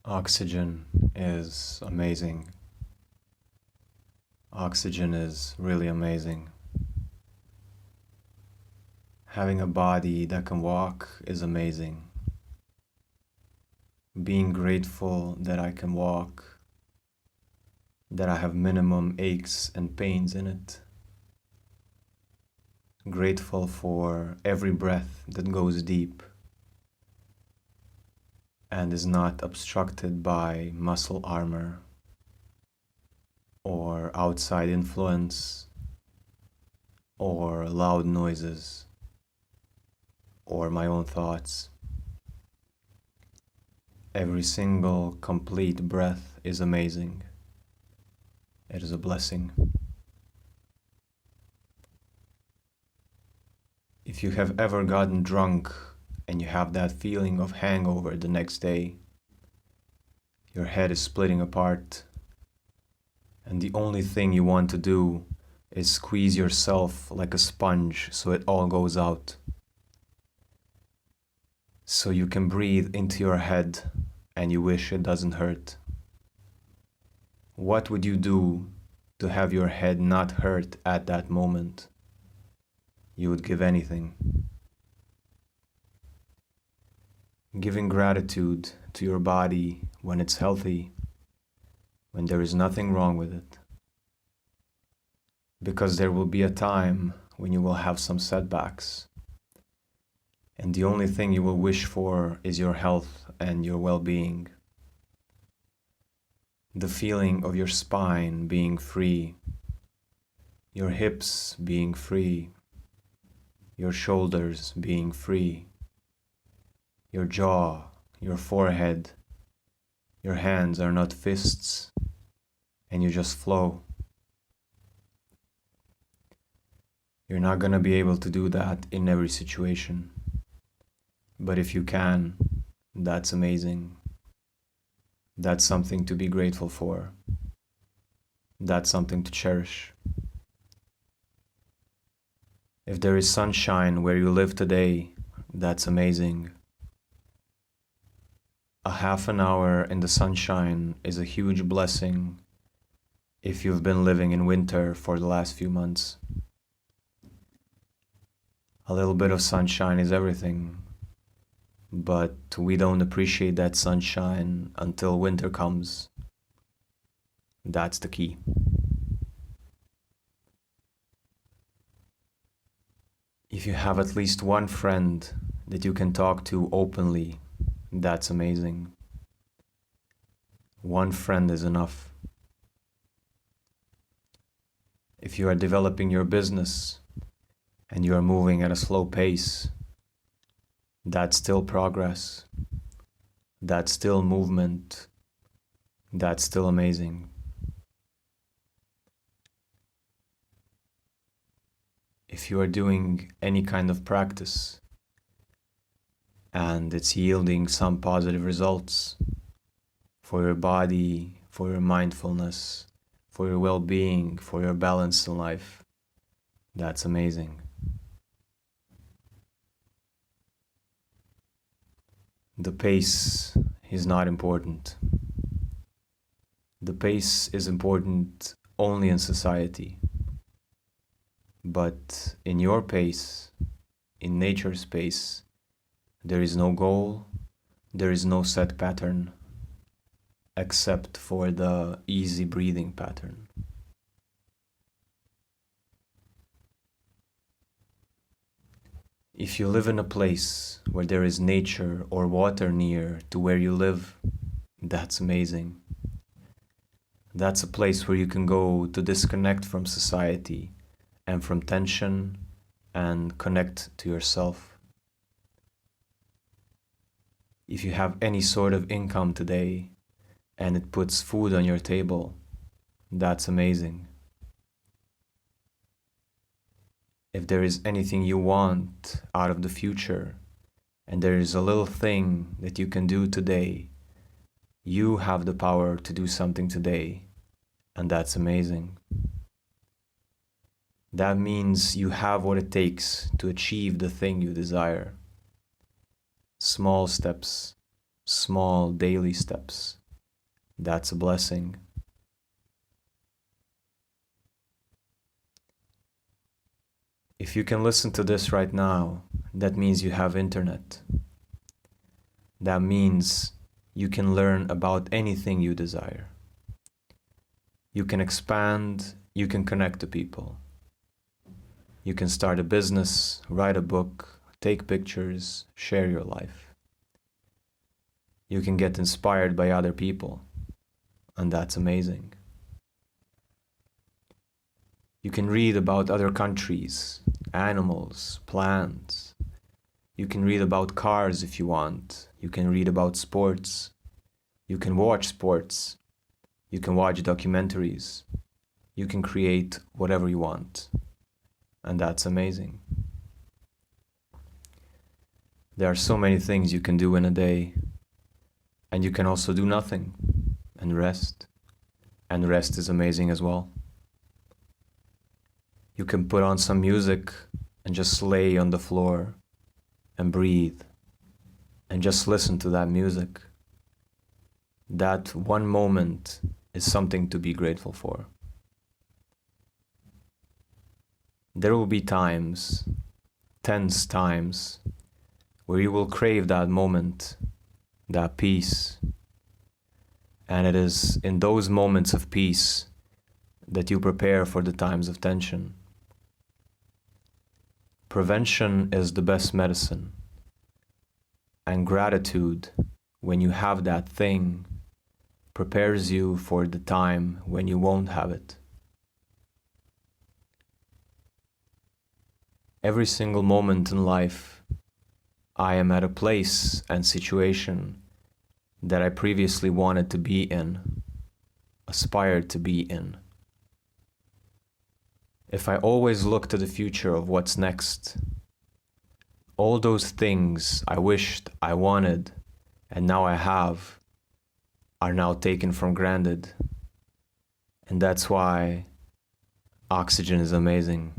Oxygen is amazing. Oxygen is really amazing. Having a body that can walk is amazing. Being grateful that I can walk, that I have minimum aches and pains in it. Grateful for every breath that goes deep and is not obstructed by muscle armor or outside influence or loud noises or my own thoughts. Every single complete breath is amazing. It is a blessing. If you have ever gotten drunk and you have that feeling of hangover the next day, your head is splitting apart, and the only thing you want to do is squeeze yourself like a sponge so it all goes out. So you can breathe into your head and you wish it doesn't hurt. What would you do to have your head not hurt at that moment? You would give anything. Giving gratitude to your body when it's healthy, when there is nothing wrong with it. Because there will be a time when you will have some setbacks. And the only thing you will wish for is your health and your well-being. The feeling of your spine being free, your hips being free, your shoulders being free, your jaw, your forehead, your hands are not fists, and you just flow. You're not gonna be able to do that in every situation. But if you can, that's amazing. That's something to be grateful for. That's something to cherish. If there is sunshine where you live today, that's amazing. A half an hour in the sunshine is a huge blessing if you've been living in winter for the last few months. A little bit of sunshine is everything. But we don't appreciate that sunshine until winter comes. That's the key. If you have at least one friend that you can talk to openly, that's amazing. One friend is enough. If you are developing your business and you are moving at a slow pace, that's still progress. That's still movement. That's still amazing. If you are doing any kind of practice and it's yielding some positive results for your body, for your mindfulness, for your well-being, for your balance in life, that's amazing. The pace is not important. The pace is important only in society. But in your pace, in nature's pace, there is no goal, there is no set pattern, except for the easy breathing pattern. If you live in a place where there is nature or water near to where you live, that's amazing. That's a place where you can go to disconnect from society and from tension and connect to yourself. If you have any sort of income today and it puts food on your table, that's amazing. If there is anything you want out of the future, and there is a little thing that you can do today, you have the power to do something today, and that's amazing. That means you have what it takes to achieve the thing you desire. Small steps, small daily steps. That's a blessing. If you can listen to this right now, that means you have internet. That means you can learn about anything you desire. You can expand, you can connect to people. You can start a business, write a book, take pictures, share your life. You can get inspired by other people, and that's amazing. You can read about other countries, animals, plants. You can read about cars if you want. You can read about sports. You can watch sports. You can watch documentaries. You can create whatever you want. And that's amazing. There are so many things you can do in a day. And you can also do nothing and rest. And rest is amazing as well. You can put on some music and just lay on the floor and breathe and just listen to that music. That one moment is something to be grateful for. There will be times, tense times, where you will crave that moment, that peace. And it is in those moments of peace that you prepare for the times of tension. Prevention is the best medicine. And gratitude, when you have that thing, prepares you for the time when you won't have it. Every single moment in life, I am at a place and situation that I previously wanted to be in, aspired to be in. If I always look to the future of what's next, all those things I wished I wanted and now I have are now taken for granted. And that's why oxygen is amazing.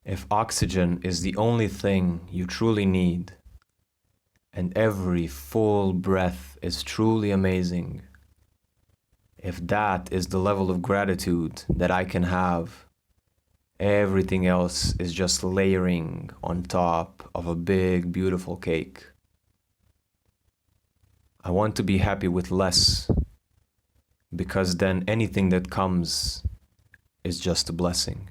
If oxygen is the only thing you truly need, and every full breath is truly amazing, if that is the level of gratitude that I can have, everything else is just layering on top of a big, beautiful cake. I want to be happy with less, because then anything that comes is just a blessing.